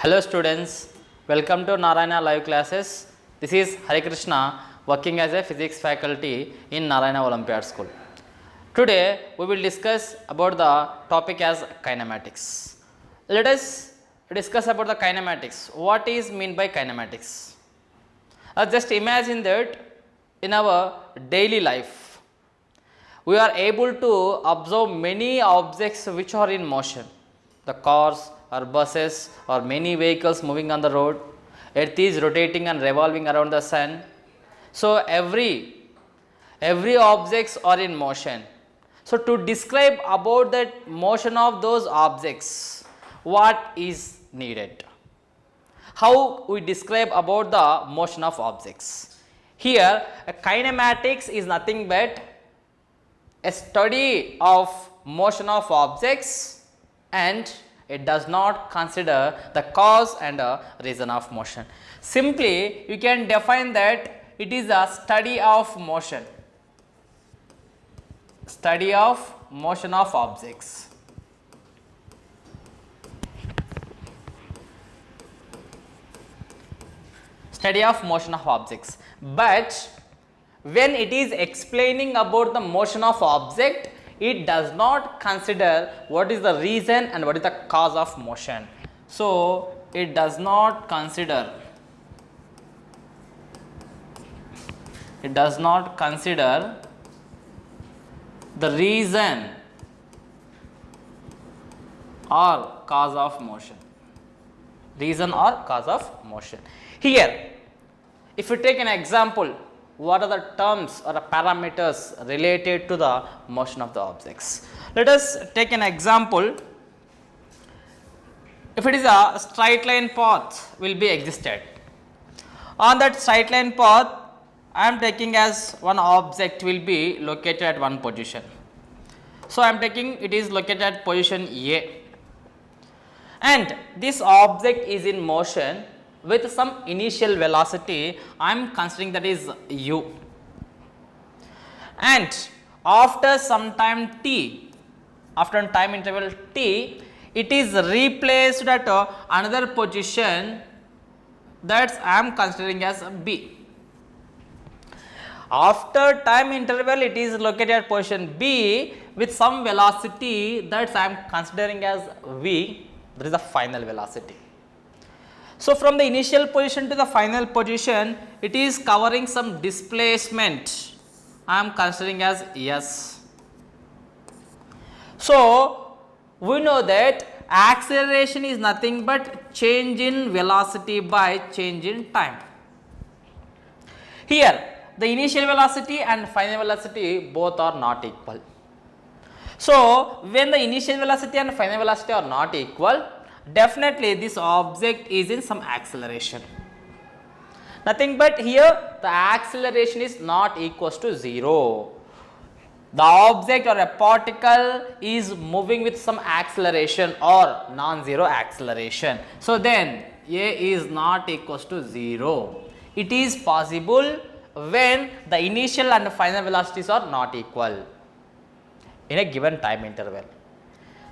Hello students, welcome to Narayana live classes. This is Hari Krishna working as a physics faculty in Narayana Olympiad School. Today we will discuss about the topic as kinematics. Let us discuss about the kinematics. What is mean by kinematics? Just imagine that in our daily life we are able to observe many objects which are in motion. The cars or buses or many vehicles moving on the road. Earth is rotating and revolving around the sun. So every objects are in motion. So to describe about that motion of those objects, what is needed? How we describe about the motion of objects? Here kinematics is nothing but a study of motion of objects, and it does not consider the cause and reason of motion. Simply you can define that it is a study of motion. Study of motion of objects. Study of motion of objects. But when it is explaining about the motion of object, it does not consider what is the reason and what is the cause of motion. So it does not consider the reason or cause of motion. Reason or cause of motion. Here if you take an example, what are the terms or the parameters related to the motion of the objects? Let us take an example. If it is a straight line path will be existed. On that straight line path, I am taking as one object will be located at one position. So I am taking it is located at position A, and this object is in motion with some initial velocity. I am considering that is u, and after some time t, after time interval t, it is replaced at another position that I am considering as b. After time interval it is located at position b with some velocity that I am considering as v, that is the final velocity. So from the initial position to the final position, it is covering some displacement, I am considering as s. So we know that acceleration is nothing but change in velocity by change in time. Here the initial velocity and final velocity both are not equal. So when the initial velocity and final velocity are not equal, definitely this object is in some acceleration. Nothing but here the acceleration is not equals to 0. The object or a particle is moving with some acceleration or non-zero acceleration. So then A is not equals to 0. It is possible when the initial and final velocities are not equal in a given time interval.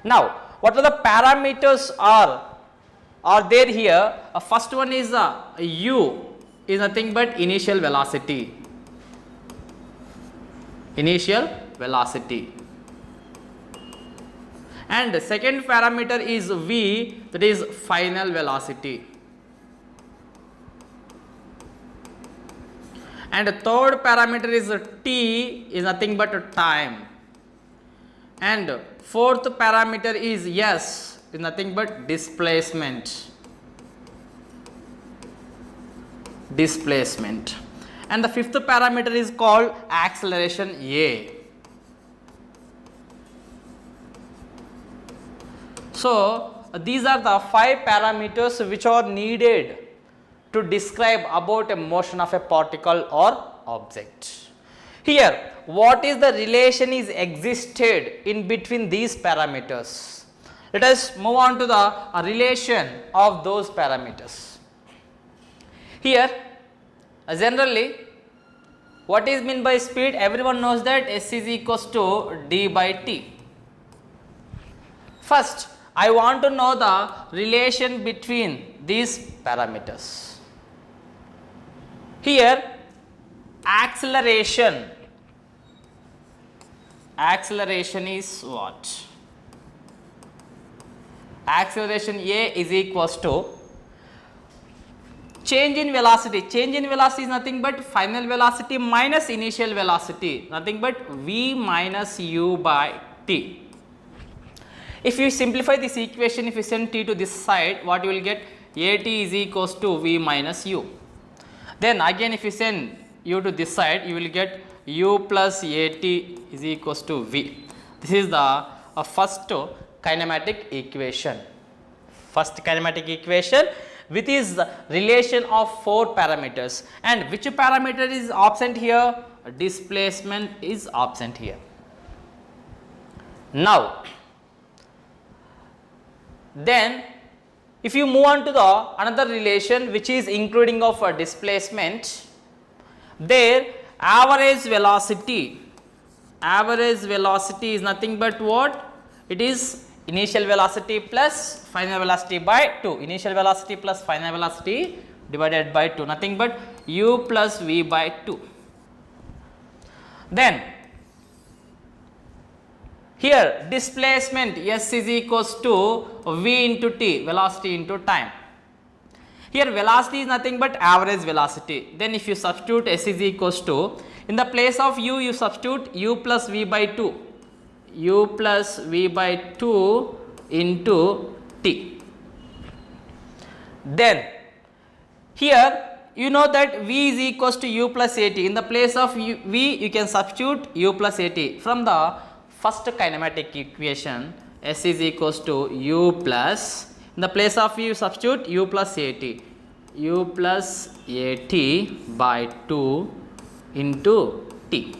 Now what are the parameters are there here? First one is u is nothing but initial velocity. Initial velocity. And the second parameter is v, that is final velocity. And the third parameter is t, is nothing but time. And fourth parameter is s, is nothing but displacement. And the fifth parameter is called acceleration a. So these are the 5 parameters which are needed to describe about a motion of a particle or object. Here what is the relation is existed in between these parameters? Let us move on to the relation of those parameters. Here generally what is meant by speed? Everyone knows that s is equals to d by t. First I want to know the relation between these parameters. Here acceleration is what? Acceleration A is equals to change in velocity. Change in velocity is nothing but final velocity minus initial velocity, nothing but v minus u by t. If you simplify this equation, if you send t to this side, what you will get? At is equals to v minus u. Then again if you send u to this side, you will get u plus at is equals to v. This is the first kinematic equation. First kinematic equation with is the relation of 4 parameters, and which parameter is absent here? Displacement is absent here. Now then if you move on to the another relation which is including of a displacement, there average velocity is nothing but what? It is initial velocity plus final velocity by 2. Initial velocity plus final velocity divided by 2, nothing but u plus v by 2. Then here displacement s is equals to v into t, velocity into time. Here velocity is nothing but average velocity. Then if you substitute s is equals to, in the place of u you substitute u plus v by 2, u plus v by 2 into t. Then here you know that v is equals to u plus at. In the place of v you can substitute u plus at. From the first kinematic equation, s is equals to u plus, in the place of u substitute u plus at, u plus at by 2 into t.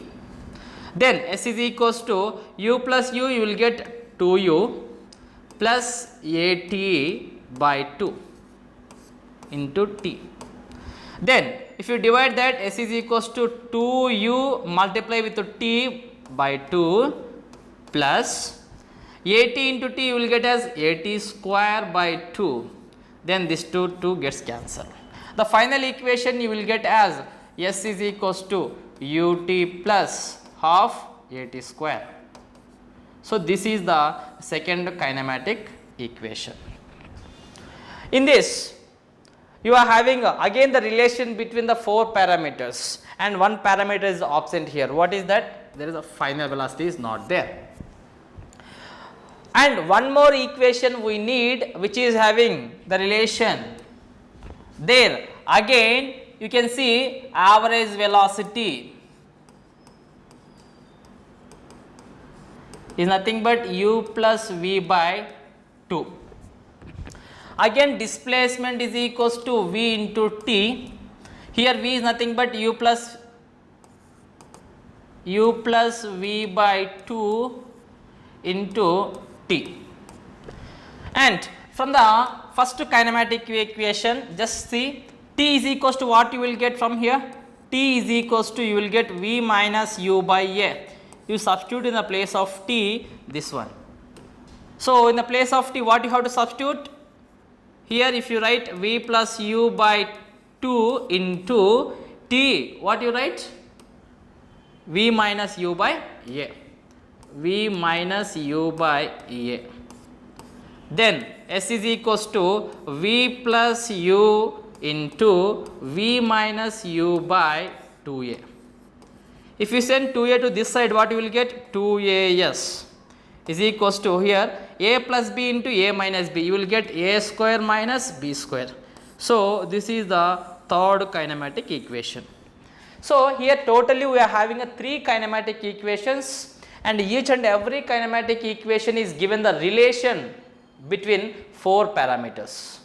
Then s is equals to u plus u, you will get 2u plus at by 2 into t. Then if you divide that, s is equals to 2u multiply with t by 2 plus at into t, you will get as at square by 2. Then this 2 gets cancelled. The final equation you will get as s is equals to ut plus half at square. So this is the second kinematic equation. In this you are having again the relation between the 4 parameters, and one parameter is absent here. What is that? There is a final velocity is not there. And one more equation we need which is having the relation. There again you can see average velocity is nothing but u plus v by 2. Again displacement is equals to v into t. Here v is nothing but u plus v by 2 into t. And from the first kinematic equation, just see t is equals to what you will get from here? T is equals to, you will get v minus u by a. You substitute in the place of t this one. So in the place of t, what you have to substitute? Here if you write v plus u by 2 into t, what you write? V minus u by a. V minus u by a. Then s is equals to v plus u into v minus u by 2a. If you send 2a to this side, what you will get? 2as is equals to, here a plus b into a minus b, you will get a square minus b square. So this is the third kinematic equation. So here totally we are having a 3 kinematic equations, and each and every kinematic equation is given the relation between 4 parameters.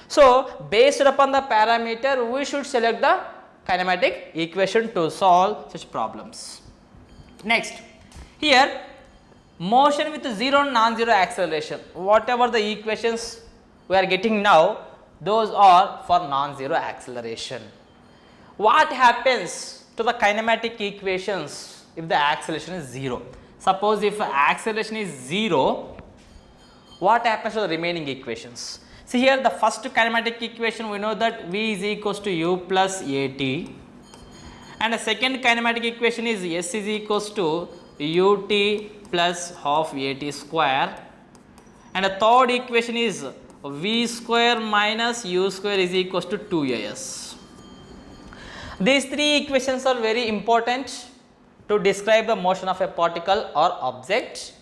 So based upon the parameter we should select the kinematic equation to solve such problems. Next, here motion with zero and non-zero acceleration, whatever the equations we are getting now, those are for non-zero acceleration. What happens to the kinematic equations if the acceleration is 0? Suppose if acceleration is 0, what happens to the remaining equations? See here, the first kinematic equation, we know that v is equals to u plus at, and the second kinematic equation is s is equals to ut plus half at square, and the third equation is v square minus u square is equals to 2as. These three equations are very important to describe the motion of a particle or object.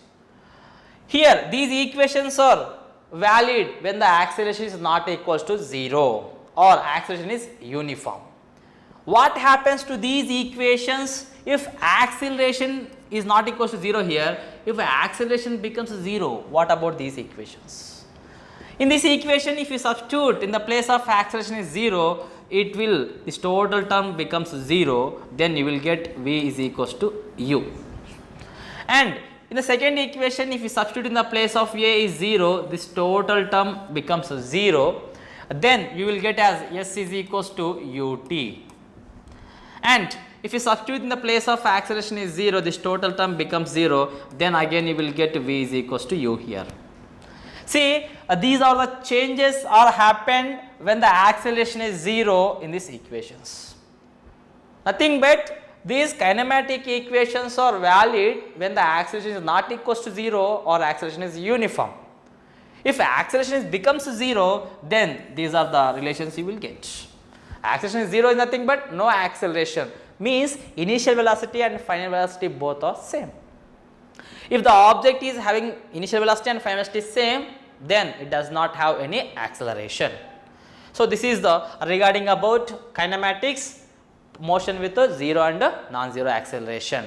Here these equations are valid when the acceleration is not equals to 0 or acceleration is uniform. What happens to these equations if acceleration is not equals to 0 here? If acceleration becomes 0, what about these equations? In this equation, if you substitute in the place of acceleration is 0, it will, this total term becomes 0, then you will get v is equals to u. And in the second equation, if you substitute in the place of a is 0, this total term becomes 0, then you will get as s is equals to ut. And if you substitute in the place of acceleration is 0, this total term becomes 0, then again you will get v is equals to u here. See, these are the changes are happened when the acceleration is 0 in these equations. Nothing but these kinematic equations are valid when the acceleration is not equals to 0 or acceleration is uniform. If acceleration becomes 0, then these are the relations you will get. Acceleration is 0 is nothing but no acceleration, means initial velocity and final velocity both are same. If the object is having initial velocity and final velocity same, then it does not have any acceleration. So this is the regarding about kinematics, motion with a 0 and a non-zero acceleration.